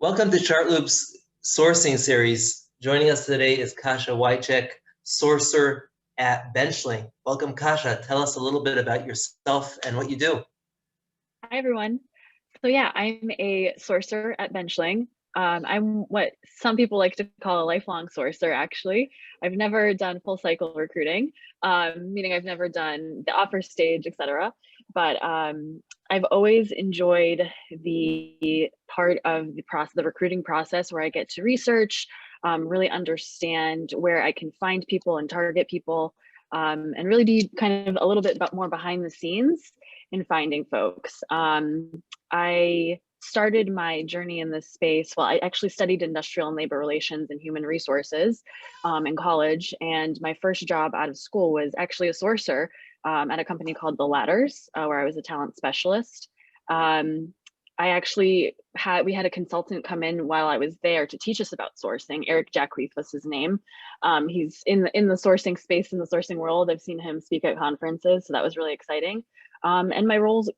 Welcome to Chartloop's sourcing series. Joining us today is Kasia Wiacek, sourcer at Benchling. Welcome, Kasia. Tell us a little bit about yourself and what you do. Hi, everyone. So yeah, I'm a sourcer at Benchling. I'm what some people like to call a lifelong sourcer, actually. I've never done full cycle recruiting, meaning I've never done the offer stage, etc. But I've always enjoyed the part of the recruiting process where I get to research, really understand where I can find people and target people, and really be kind of a little bit more behind the scenes in finding folks. I started my journey in this space. Well, I actually studied industrial and labor relations and human resources in college. And my first job out of school was actually a sourcer at a company called The Ladders, where I was a talent specialist. I actually we had a consultant come in while I was there to teach us about sourcing. Eric Jacquees was his name. He's in the sourcing space, in the sourcing world. I've seen him speak at conferences, so that was really exciting. And my roles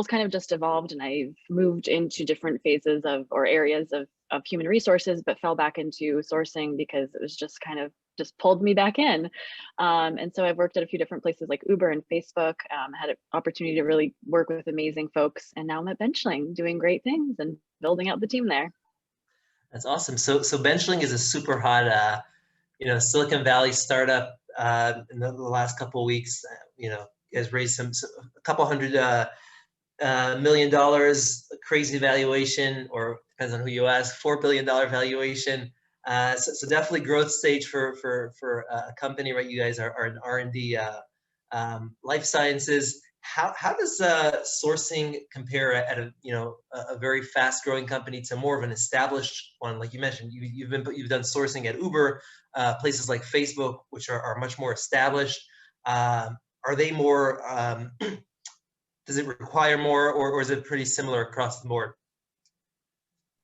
kind of just evolved, and I've moved into different phases or areas of human resources, but fell back into sourcing because it was just kind of pulled me back in. And so I've worked at a few different places like Uber and Facebook, had an opportunity to really work with amazing folks. And now I'm at Benchling doing great things and building out the team there. That's awesome. So Benchling is a super hot, Silicon Valley startup. In the last couple of weeks, has raised a couple $100 million, crazy valuation, or depends on who you ask, $4 billion valuation. So definitely growth stage for a company, right? You guys are an R&D, life sciences. How does sourcing compare at a very fast growing company to more of an established one? Like you mentioned, you've done sourcing at Uber, places like Facebook, which are much more established. Are they more? Does it require more, or is it pretty similar across the board?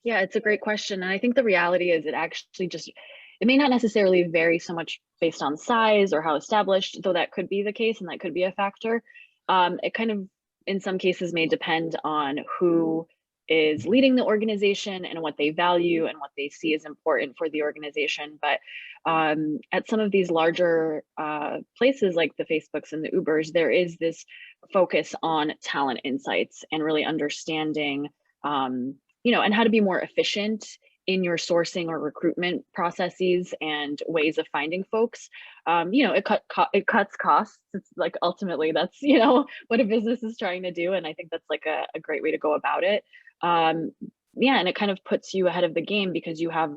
Yeah, it's a great question. And I think the reality is it may not necessarily vary so much based on size or how established, though that could be the case and that could be a factor. It kind of, in some cases, may depend on who is leading the organization and what they value and what they see as important for the organization. But at some of these larger places like the Facebooks and the Ubers, there is this focus on talent insights and really understanding and how to be more efficient in your sourcing or recruitment processes and ways of finding folks. It cuts costs. It's like ultimately that's what a business is trying to do, and I think that's like a great way to go about it. And it kind of puts you ahead of the game because you have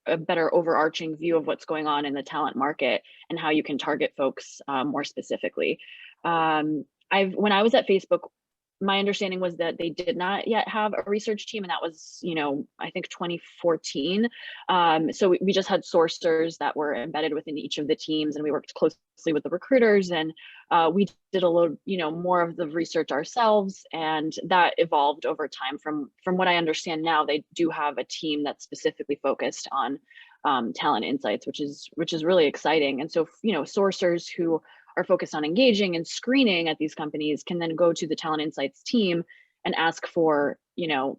a better overarching view of what's going on in the talent market and how you can target folks more specifically. When I was at Facebook, my understanding was that they did not yet have a research team, and that was, I think 2014. So we just had sourcers that were embedded within each of the teams, and we worked closely with the recruiters, and we did a little, more of the research ourselves, and that evolved over time. From what I understand now, they do have a team that's specifically focused on talent insights, which is really exciting. And so, sourcers who are focused on engaging and screening at these companies can then go to the talent insights team and ask for,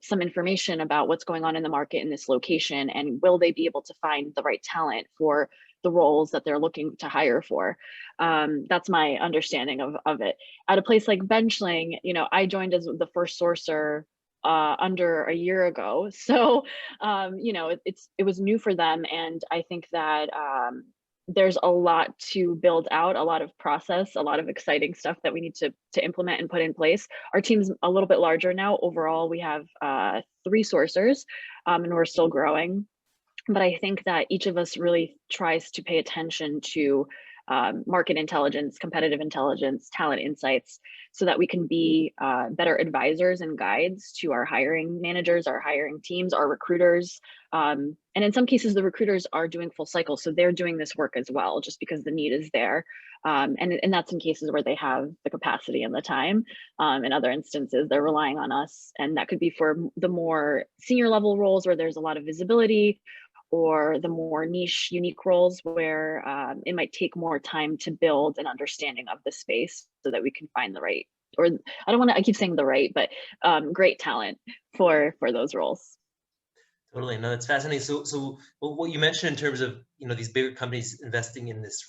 some information about what's going on in the market in this location, and will they be able to find the right talent for the roles that they're looking to hire for. That's my understanding of it. At a place like Benchling, I joined as the first sourcer under a year ago. So, it was new for them. And I think that there's a lot to build out, a lot of process, a lot of exciting stuff that we need to implement and put in place. Our team's a little bit larger now. Overall, we have 3 sourcers, and we're still growing. But I think that each of us really tries to pay attention to market intelligence, competitive intelligence, talent insights, so that we can be better advisors and guides to our hiring managers, our hiring teams, our recruiters. And in some cases, the recruiters are doing full cycle, so they're doing this work as well, just because the need is there. And that's in cases where they have the capacity and the time. In other instances, they're relying on us. And that could be for the more senior level roles where there's a lot of visibility, or the more niche, unique roles where it might take more time to build an understanding of the space so that we can find the right, or I keep saying the right, but great talent for those roles. Totally. No, that's fascinating. So what you mentioned in terms of, these bigger companies investing in this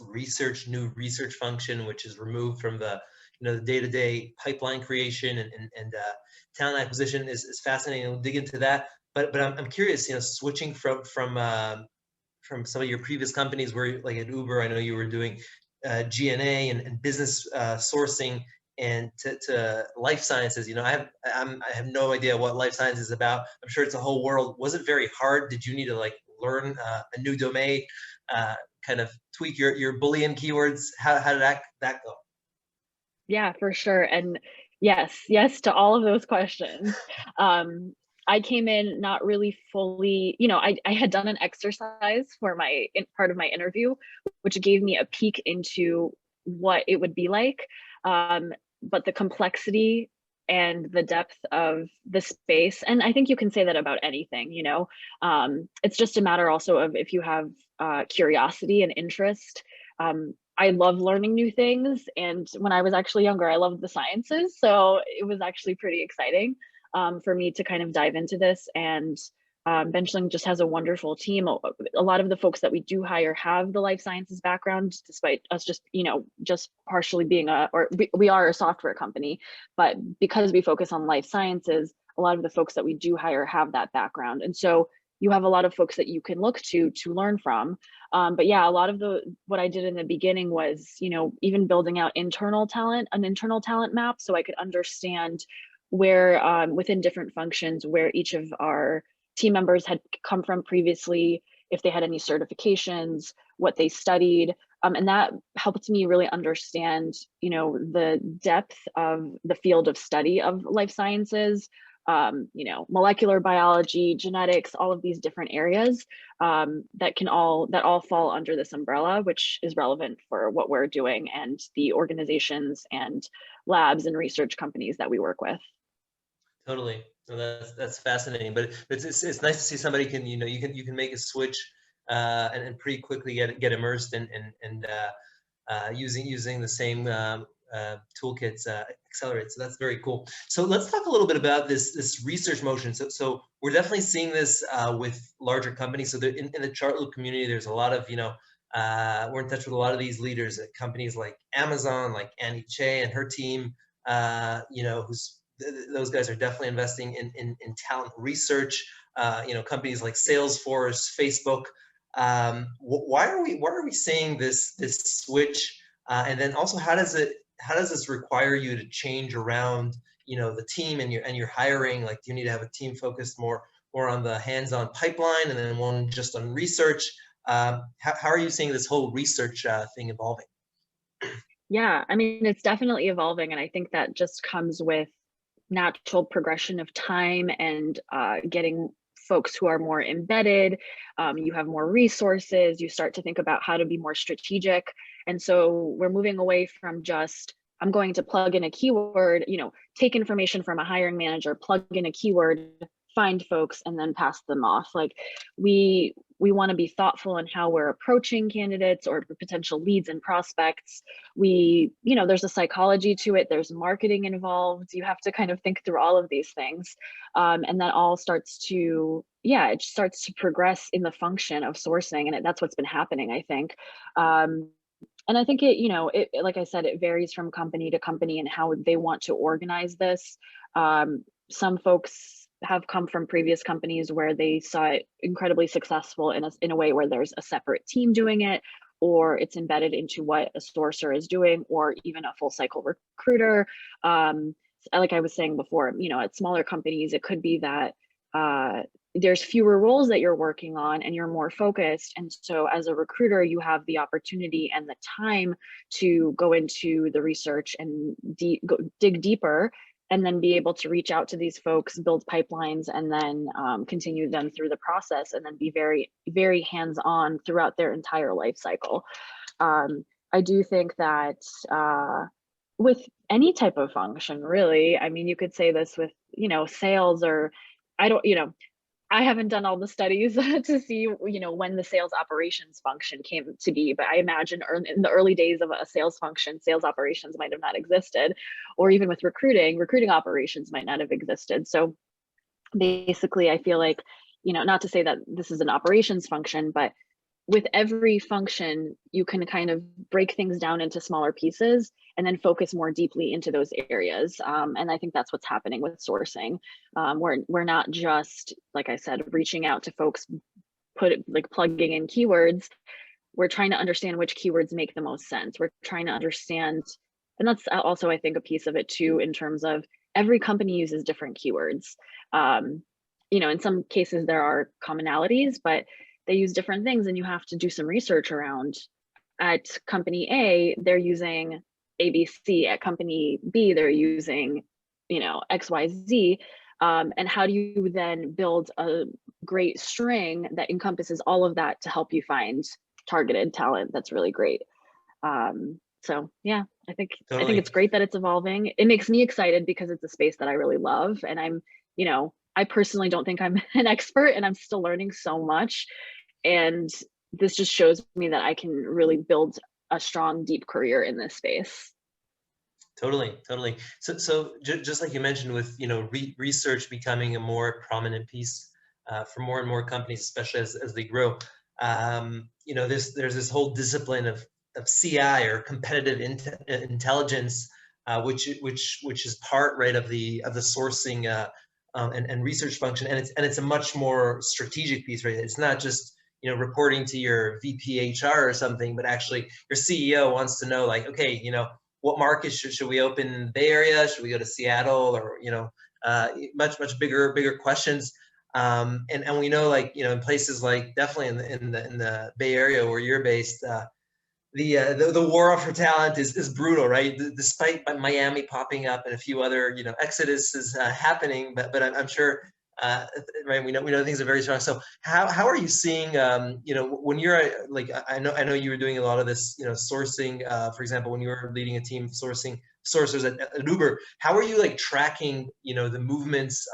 new research function, which is removed from the day-to-day pipeline creation and talent acquisition is fascinating. We'll dig into that. But I'm curious, switching from some of your previous companies where, like at Uber, I know you were doing G&A and business sourcing, and to life sciences. I have no idea what life science is about. I'm sure it's a whole world. Was it very hard? Did you need to like learn a new domain, kind of tweak your Boolean keywords? How did that go? Yeah, for sure. And yes to all of those questions. I came in not really fully, I had done an exercise for part of my interview, which gave me a peek into what it would be like. But the complexity and the depth of the space, and I think you can say that about anything, it's just a matter also of if you have curiosity and interest. I love learning new things. And when I was actually younger, I loved the sciences. So it was actually pretty exciting for me to kind of dive into this. And Benchling just has a wonderful team. A lot of the folks that we do hire have the life sciences background, despite us just partially being we are a software company, but because we focus on life sciences, a lot of the folks that we do hire have that background. And so you have a lot of folks that you can look to learn from. But yeah, a lot of what I did in the beginning was, even building out an internal talent map, so I could understand where within different functions, where each of our team members had come from previously, if they had any certifications, what they studied. And that helped me really understand, the depth of the field of study of life sciences, molecular biology, genetics, all of these different areas that all fall under this umbrella, which is relevant for what we're doing and the organizations and labs and research companies that we work with. Totally. No, that's fascinating. But it's nice to see somebody you can make a switch and pretty quickly get immersed and using the same toolkits accelerate. So that's very cool. So let's talk a little bit about this research motion. So we're definitely seeing this with larger companies. So in the Chartloop community, there's a lot of we're in touch with a lot of these leaders at companies like Amazon, like Annie Che and her team. Those guys are definitely investing in talent research. Companies like Salesforce, Facebook. Why are we seeing this switch? And then also, how does this require you to change around the team and your hiring? Like, do you need to have a team focused more on the hands-on pipeline and then one just on research? How are you seeing this whole research thing evolving? Yeah, I mean, it's definitely evolving, and I think that just comes with natural progression of time and getting folks who are more embedded. You have more resources, you start to think about how to be more strategic. And so we're moving away from just, I'm going to plug in a keyword, take information from a hiring manager, plug in a keyword, find folks, and then pass them off. Like we want to be thoughtful in how we're approaching candidates or potential leads and prospects. There's a psychology to it, there's marketing involved. You have to kind of think through all of these things. And that all starts to progress in the function of sourcing. And that's what's been happening, I think. And I think it, like I said, it varies from company to company and how they want to organize this. Some folks have come from previous companies where they saw it incredibly successful in a way where there's a separate team doing it, or it's embedded into what a sourcer is doing, or even a full cycle recruiter. Like I was saying before, at smaller companies, it could be that there's fewer roles that you're working on and you're more focused. And so as a recruiter, you have the opportunity and the time to go into the research and dig deeper, and then be able to reach out to these folks, build pipelines, and then continue them through the process, and then be very, very hands-on throughout their entire life cycle. I do think that with any type of function, really, I mean, you could say this with, sales, or I haven't done all the studies to see, when the sales operations function came to be, but I imagine in the early days of a sales function, sales operations might have not existed, or even with recruiting operations might not have existed. So basically, I feel like not to say that this is an operations function, but with every function, you can kind of break things down into smaller pieces and then focus more deeply into those areas. And I think that's what's happening with sourcing. We're not just, like I said, reaching out to folks, plugging in keywords. We're trying to understand which keywords make the most sense. We're trying to understand, and that's also, I think, a piece of it too, in terms of every company uses different keywords. In some cases there are commonalities, but they use different things, and you have to do some research around. At company A, they're using ABC. At company B, they're using, XYZ. And how do you then build a great string that encompasses all of that to help you find targeted talent that's really great? So yeah, I think it's great that it's evolving. It makes me excited because it's a space that I really love, and I personally don't think I'm an expert, and I'm still learning so much. And this just shows me that I can really build a strong, deep career in this space. Totally. So just like you mentioned, with research becoming a more prominent piece for more and more companies, especially as they grow. There's this whole discipline of CI, or competitive intelligence, which is part, right, of the sourcing and research function, and it's a much more strategic piece, right? It's not just reporting to your VP HR or something, but actually your CEO wants to know, like, okay, what markets should we open in Bay Area? Should we go to Seattle? Or much bigger questions. And we know, like, in places like, definitely in the Bay Area where you're based, the war for talent is brutal, right? Despite Miami popping up and a few other exodus is happening, but I'm sure. Right, we know things are very strong. So how are you seeing, when you're like, I know you were doing a lot of this, sourcing, for example, when you were leading a team sourcing sourcers at Uber, how are you, like, tracking the movements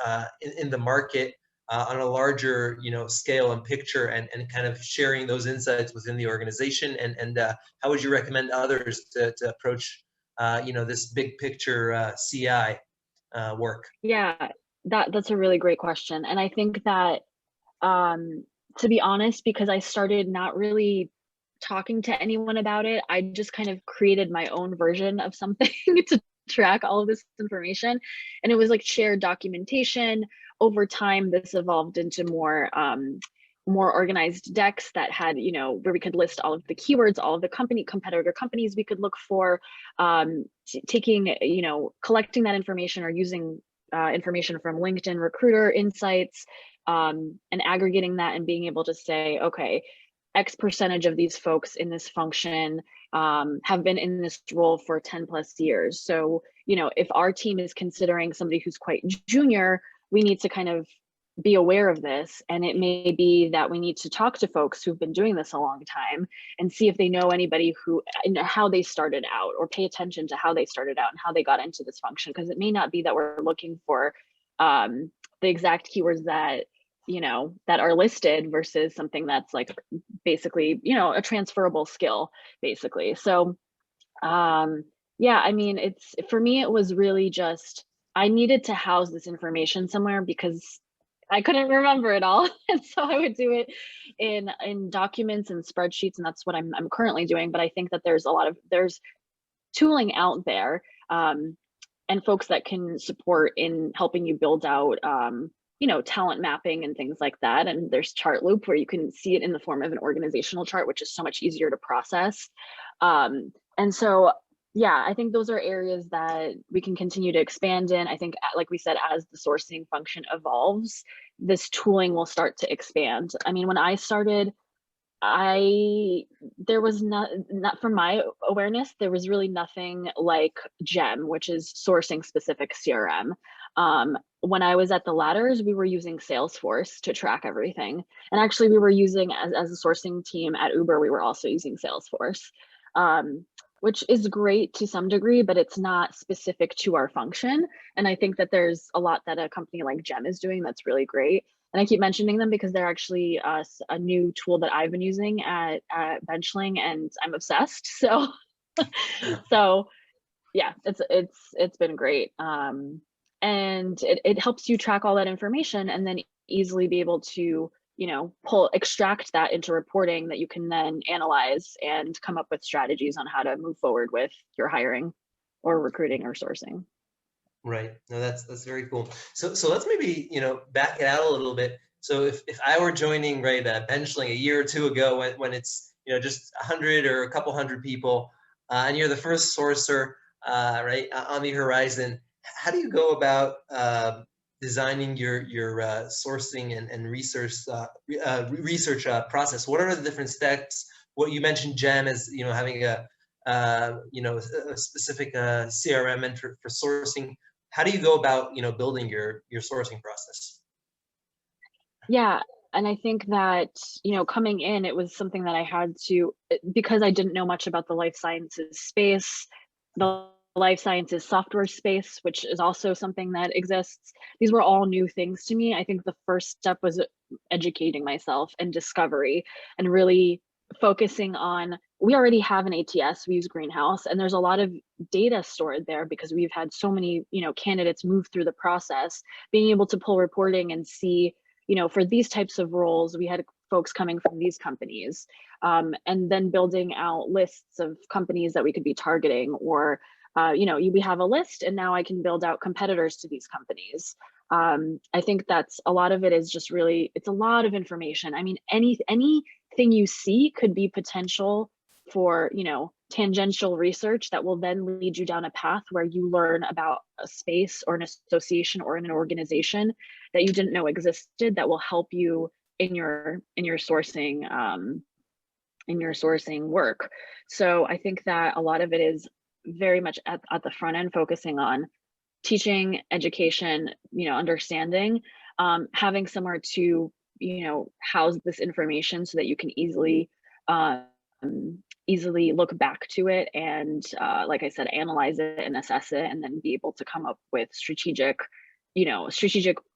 in the market on a larger scale and picture, and kind of sharing those insights within the organization, and how would you recommend others to approach this big picture CI work? Yeah, that's a really great question. And I think that, to be honest, because I started not really talking to anyone about it, I just kind of created my own version of something to track all of this information. And it was like shared documentation. Over time, this evolved into more organized decks that had, where we could list all of the keywords, all of the competitor companies we could look for, taking, collecting that information, or using information from LinkedIn Recruiter Insights, and aggregating that and being able to say, okay, X percentage of these folks in this function have been in this role for 10 plus years. So, if our team is considering somebody who's quite junior, we need to kind of be aware of this. And it may be that we need to talk to folks who've been doing this a long time and see if they know anybody who, how they started out, or pay attention to how they started out and how they got into this function. Because it may not be that we're looking for the exact keywords that, that are listed, versus something that's like basically, a transferable skill, basically. So yeah, I mean, for me, it was really just, I needed to house this information somewhere because I couldn't remember it all. And so I would do it in documents and spreadsheets, and that's what I'm currently doing. But I think that there's tooling out there, and folks that can support in helping you build out talent mapping and things like that. And there's Chartloop, where you can see it in the form of an organizational chart, which is so much easier to process. And so yeah, I think those are areas that we can continue to expand in. I think, like we said, as the sourcing function evolves, this tooling will start to expand. I mean, when I started, there was not from my awareness, there was really nothing like GEM, which is sourcing specific CRM. When I was at the Ladders, we were using Salesforce to track everything. And actually we were using, as a sourcing team at Uber, we were also using Salesforce. Which is great to some degree, but it's not specific to our function. And I think that there's a lot that a company like GEM is doing that's really great. And I keep mentioning them because they're actually a new tool that I've been using at Benchling, and I'm obsessed. So, so yeah, it's been great. And it helps you track all that information. And then easily be able to, extract that into reporting that you can then analyze and come up with strategies on how to move forward with your hiring or recruiting or sourcing. Right. No, that's very cool. So let's maybe, back it out a little bit. So if I were joining, right, Benchling a year or two ago, when it's, just 100 or a couple hundred people, and you're the first sourcer, right, on the horizon, how do you go about designing your sourcing and research process? What are the different steps? What you mentioned, GEM, as having a specific CRM for sourcing. How do you go about building your sourcing process? Yeah, and I think that, coming in, it was something that I had to, because I didn't know much about the life sciences space, the life sciences software space, which is also something that exists. These were all new things to me. I think the first step was educating myself and discovery, and really focusing on, we already have an ATS, we use Greenhouse, and there's a lot of data stored there because we've had so many, candidates move through the process. Being able to pull reporting and see, for these types of roles, we had folks coming from these companies, and then building out lists of companies that we could be targeting, or, we have a list and now I can build out competitors to these companies. I think that's a lot of it is just really, it's a lot of information. I mean, anything you see could be potential for, tangential research that will then lead you down a path where you learn about a space or an association or in an organization that you didn't know existed, that will help you in your sourcing work. So I think that a lot of it is very much at the front end, focusing on teaching, education, understanding, having somewhere to, house this information so that you can easily look back to it and, like I said, analyze it and assess it, and then be able to come up with strategic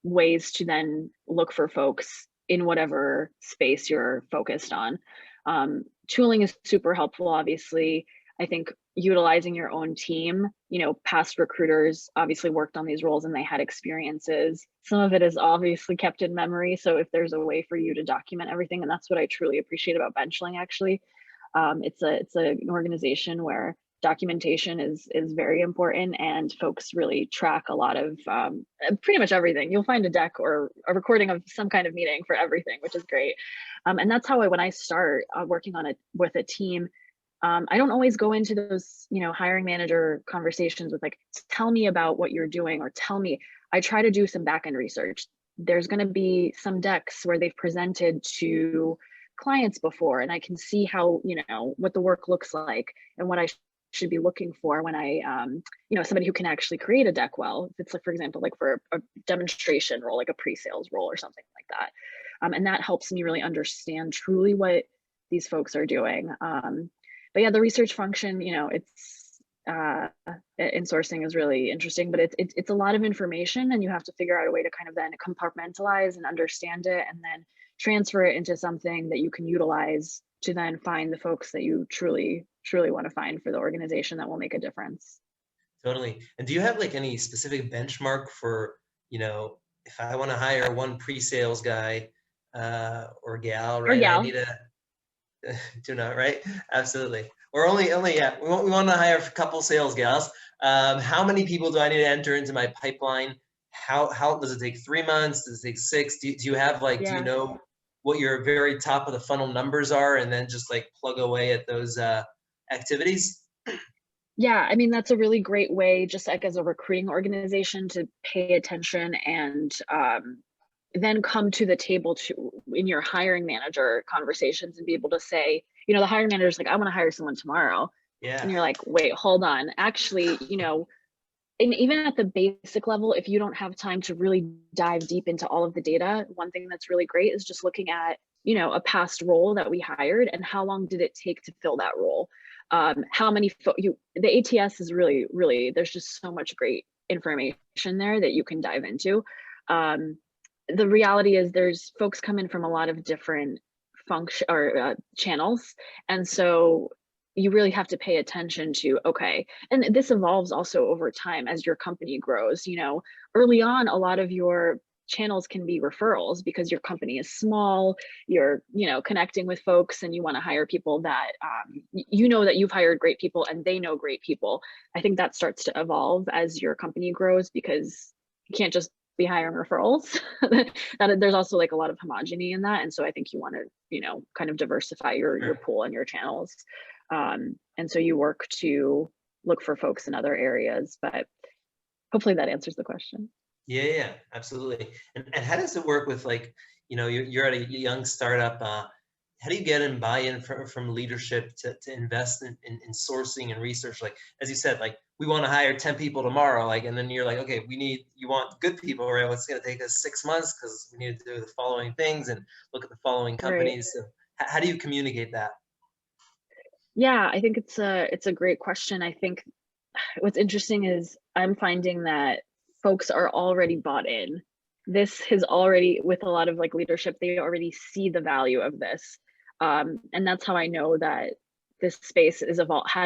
ways to then look for folks in whatever space you're focused on. Tooling is super helpful, obviously. I think utilizing your own team, past recruiters obviously worked on these roles and they had experiences. Some of it is obviously kept in memory. So if there's a way for you to document everything, and that's what I truly appreciate about Benchling, actually. It's an organization where documentation is very important, and folks really track a lot of pretty much everything. You'll find a deck or a recording of some kind of meeting for everything, which is great. And that's how when I start working on it with a team, I don't always go into those, hiring manager conversations with like, tell me about what you're doing, or tell me. I try to do some back-end research. There's going to be some decks where they've presented to clients before, and I can see how, what the work looks like and what I should be looking for when I, somebody who can actually create a deck well. If it's like, for example, like for a demonstration role, like a pre-sales role or something like that. And that helps me really understand truly what these folks are doing. But yeah, the research function, it's in sourcing is really interesting, but it's a lot of information, and you have to figure out a way to kind of then compartmentalize and understand it, and then transfer it into something that you can utilize to then find the folks that you truly want to find for the organization that will make a difference. Totally. And do you have like any specific benchmark for, if I want to hire one pre-sales guy or gal, right? I need a do not, right? Absolutely. Or only, yeah, we want to hire a couple sales gals. How many people do I need to enter into my pipeline? How does it take 3 months? Does it take 6? Do you have like, do you know what your very top of the funnel numbers are, and then just like plug away at those activities? Yeah, I mean, that's a really great way, just like as a recruiting organization, to pay attention and then come to the table in your hiring manager conversations and be able to say, the hiring manager is like, I want to hire someone tomorrow. Yeah. And you're like, wait, hold on. Actually, and even at the basic level, if you don't have time to really dive deep into all of the data, one thing that's really great is just looking at, a past role that we hired and how long did it take to fill that role. How many the ATS is really, really, there's just so much great information there that you can dive into. The reality is there's folks come in from a lot of different function or channels. And so you really have to pay attention to, okay, and this evolves also over time as your company grows. Early on, a lot of your channels can be referrals, because your company is small, you're, connecting with folks, and you want to hire people that, that you've hired great people and they know great people. I think that starts to evolve as your company grows, because you can't just be hiring referrals. That there's also like a lot of homogeny in that. And so I think you want to, kind of diversify your pool and your channels. And so you work to look for folks in other areas, but hopefully that answers the question. Yeah, absolutely. And how does it work with, like, you're at a young startup, how do you get in buy-in from leadership to invest in sourcing and research? Like, as you said, like, we want to hire 10 people tomorrow, like, and then you're like, okay, you want good people, right? Well, it's going to take us 6 months because we need to do the following things and look at the following companies. Right. So how do you communicate that? Yeah, I think it's a great question. I think what's interesting is I'm finding that folks are already bought in. This has already, with a lot of like leadership, they already see the value of this. And that's how I know that this space has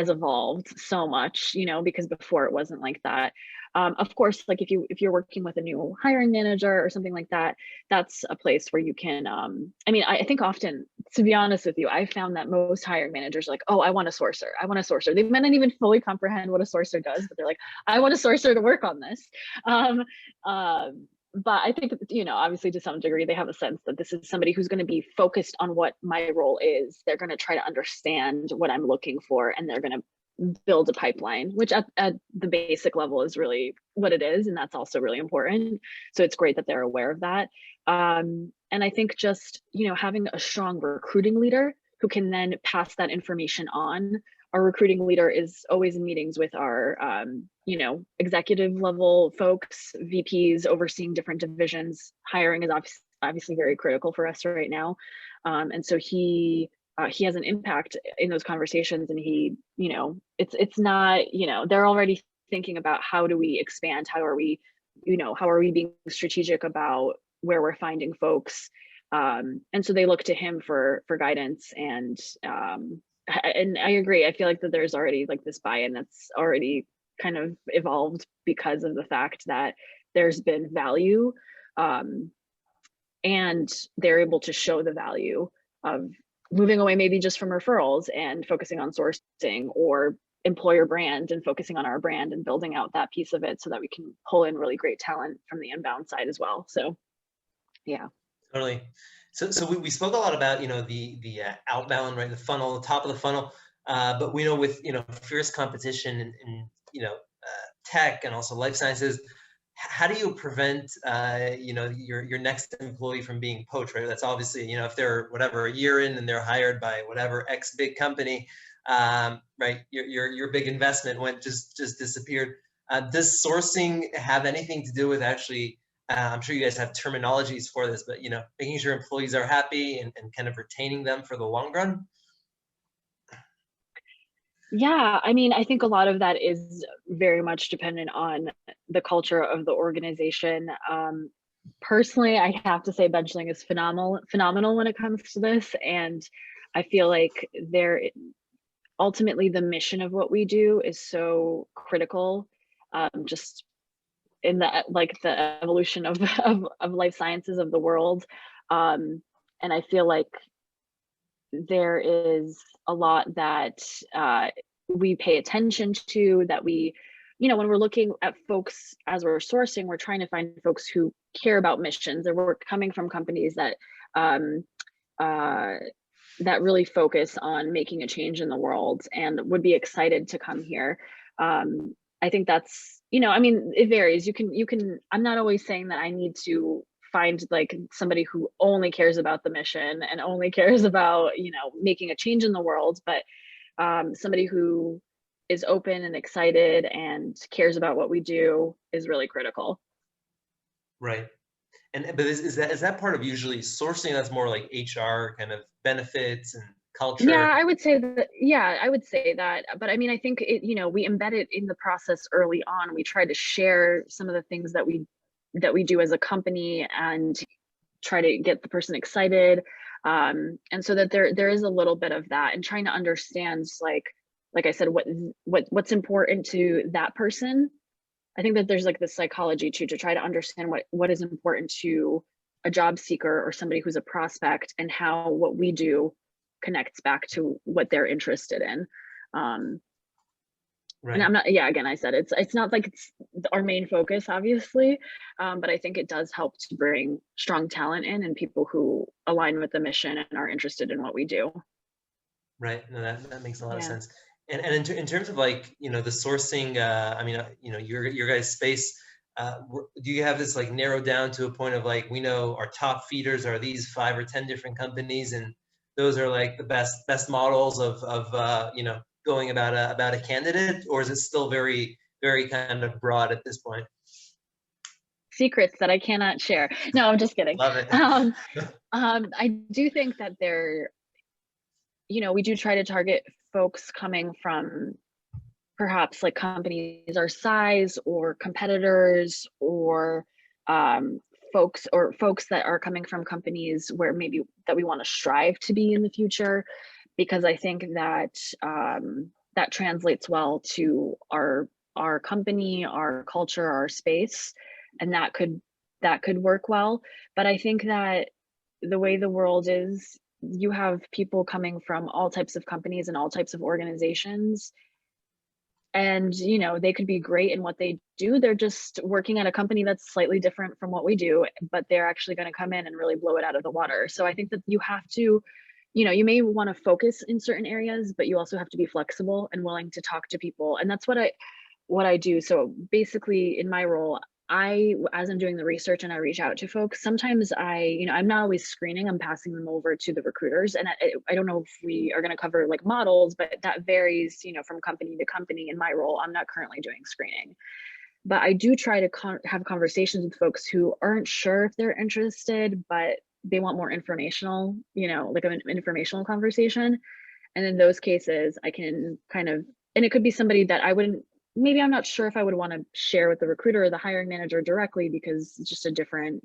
evolved so much, because before it wasn't like that. Of course, like if you're working with a new hiring manager or something like that, that's a place where you can, I think often, to be honest with you, I found that most hiring managers are like, oh, I want a sourcer. They might not even fully comprehend what a sourcer does, but they're like, I want a sourcer to work on this. But I think, obviously to some degree, they have a sense that this is somebody who's going to be focused on what my role is. They're going to try to understand what I'm looking for, and they're going to build a pipeline, which at the basic level is really what it is. And that's also really important. So it's great that they're aware of that. And I think just, having a strong recruiting leader who can then pass that information on. Our recruiting leader is always in meetings with our, executive level folks, VPs overseeing different divisions. Hiring is obviously very critical for us right now. And so he has an impact in those conversations, and he, it's not, they're already thinking about how do we expand? How are we being strategic about where we're finding folks? And so they look to him for guidance, and I agree. I feel like that there's already like this buy-in that's already kind of evolved because of the fact that there's been value, and they're able to show the value of moving away maybe just from referrals and focusing on sourcing, or employer brand and focusing on our brand and building out that piece of it so that we can pull in really great talent from the inbound side as well. So yeah. Totally. So we spoke a lot about, the outbound, right, the funnel, the top of the funnel, but we know with, fierce competition in tech and also life sciences, how do you prevent your next employee from being poached, right? That's obviously, if they're whatever a year in and they're hired by whatever X big company, right, your big investment just disappeared. Does sourcing have anything to do with actually, I'm sure you guys have terminologies for this, but making sure employees are happy and kind of retaining them for the long run? Yeah, I think a lot of that is very much dependent on the culture of the organization. Personally, I have to say Benchling is phenomenal when it comes to this. And I feel like ultimately the mission of what we do is so critical, just in the evolution of life sciences of the world. And I feel like there is a lot that we pay attention to, that we, when we're looking at folks as we're sourcing, we're trying to find folks who care about missions, and we're coming from companies that that really focus on making a change in the world and would be excited to come here. I think that's, it varies. You can, I'm not always saying that I need to find like somebody who only cares about the mission and only cares about, making a change in the world, but somebody who is open and excited and cares about what we do is really critical. Right. But is that part of usually sourcing? That's more like HR kind of benefits and culture. Yeah, I would say that. Yeah, I would say that. But I think we embed it in the process early on. We try to share some of the things that we do as a company and try to get the person excited. And so that there is a little bit of that, and trying to understand, like I said, what's important to that person, I think that there's like this psychology too, to try to understand what is important to a job seeker or somebody who's a prospect, and how what we do connects back to what they're interested in. And Right. I'm not, yeah, again, I said it's not like it's our main focus, obviously, but I think it does help to bring strong talent in and people who align with the mission and are interested in what we do. Right. No, that makes a lot of Yeah. sense. And in terms of like, the sourcing, I mean, your guys' space, do you have this like narrowed down to a point of like, we know our top feeders are these 5 or 10 different companies, and those are like the best models of going about a candidate, or is it still very, very kind of broad at this point? Secrets that I cannot share. No, I'm just kidding. Love it. I do think that we do try to target folks coming from perhaps like companies our size or competitors, or folks that are coming from companies where maybe that we want to strive to be in the future, because I think that that translates well to our company, our culture, our space, and that could work well. But I think that the way the world is, you have people coming from all types of companies and all types of organizations, and they could be great in what they do. They're just working at a company that's slightly different from what we do, but they're actually going to come in and really blow it out of the water. So I think that you have to, you may want to focus in certain areas, but you also have to be flexible and willing to talk to people. And that's what I do. So basically in my role, as I'm doing the research and I reach out to folks, sometimes I'm not always screening, I'm passing them over to the recruiters. And I don't know if we are going to cover like models, but that varies, from company to company. In my role, I'm not currently doing screening, but I do try to have conversations with folks who aren't sure if they're interested, but they want more informational, like an informational conversation. And in those cases, I can kind of, and it could be somebody that maybe I'm not sure if I would want to share with the recruiter or the hiring manager directly, because it's just a different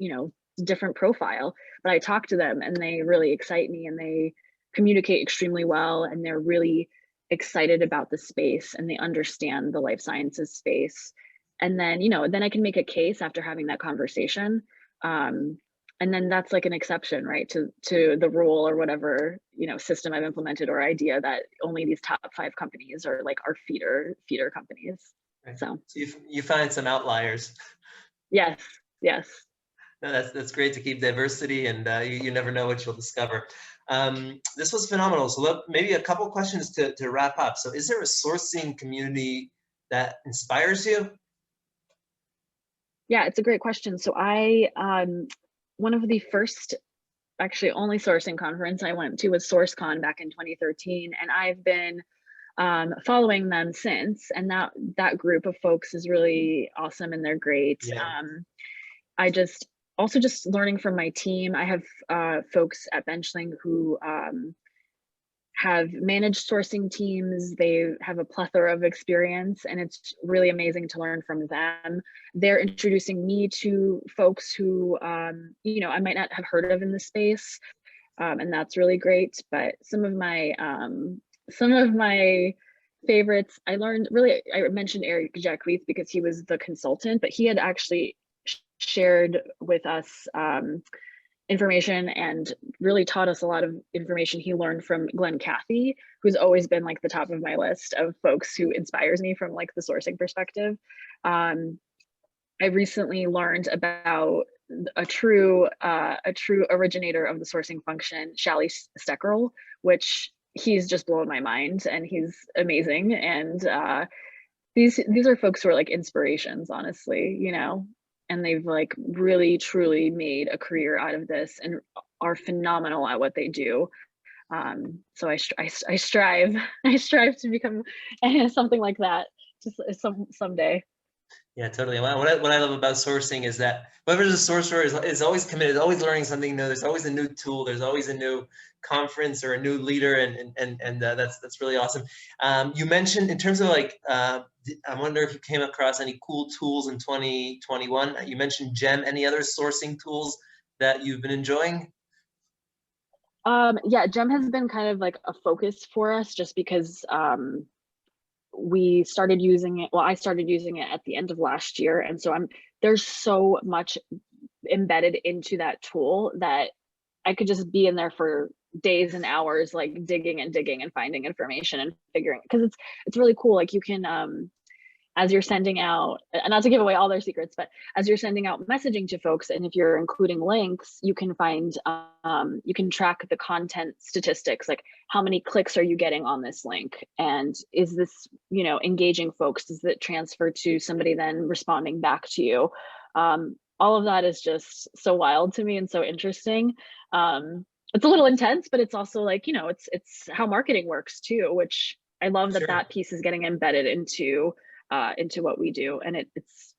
profile. But I talk to them and they really excite me, and they communicate extremely well, and they're really excited about the space, and they understand the life sciences space. And then I can make a case after having that conversation. And then that's like an exception, right, to the rule or whatever system I've implemented or idea, that only these top 5 companies are like our feeder companies. Right. So So you find some outliers. yes. No, that's great to keep diversity, and you never know what you'll discover. This was phenomenal. So maybe a couple questions to wrap up. So is there a sourcing community that inspires you? Yeah, it's a great question. So I one of the first, actually only sourcing conference I went to was SourceCon back in 2013, and I've been following them since. And that group of folks is really awesome, and they're great. Yeah. I just learning from my team. I have folks at Benchling who have managed sourcing teams. They have a plethora of experience, and it's really amazing to learn from them. They're introducing me to folks who I might not have heard of in the space, and that's really great. But some of my favorites, I mentioned Eric Jacquees because he was the consultant, but he had actually shared with us information and really taught us a lot of information he learned from Glenn Cathy, who's always been like the top of my list of folks who inspires me from like the sourcing perspective. I recently learned about a true originator of the sourcing function, Shally Steckerl, which he's just blown my mind, and he's amazing. And these are folks who are like inspirations, honestly, and they've like really truly made a career out of this and are phenomenal at what they do. So I strive to become something like that just someday. Yeah, totally. What I love about sourcing is that whoever's a sourcer is always committed, always learning something new. There's always a new tool. There's always a new conference or a new leader, and that's really awesome. You mentioned in terms of like, I wonder if you came across any cool tools in 2021. You mentioned GEM. Any other sourcing tools that you've been enjoying? Yeah, GEM has been kind of like a focus for us, just because we started using it. Well, I started using it at the end of last year. And so there's so much embedded into that tool that I could just be in there for days and hours, like digging and finding information and figuring, because it's really cool. Like you can, as you're sending out, and not to give away all their secrets, but as you're sending out messaging to folks, and if you're including links, you can find, you can track the content statistics, like how many clicks are you getting on this link? And is this, you know, engaging folks? Does it transfer to somebody then responding back to you? All of that is just so wild to me and so interesting. It's a little intense, but it's also like, you know, it's how marketing works too, which I love that that piece is getting embedded into what we do. And it's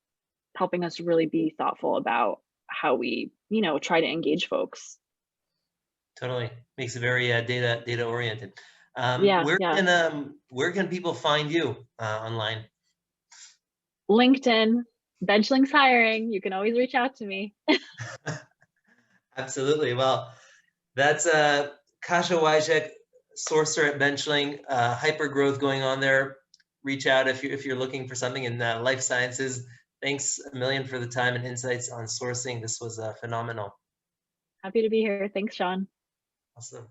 helping us really be thoughtful about how we, you know, try to engage folks. Totally. Makes it very data oriented. Yeah. Where can people find you online? LinkedIn, Benchling's hiring. You can always reach out to me. Absolutely. Well, that's Kasia Wiacek, sourcer at Benchling. Hyper growth going on there. Reach out if you're looking for something in life sciences. Thanks a million for the time and insights on sourcing. This was phenomenal. Happy to be here. Thanks, Sean. Awesome.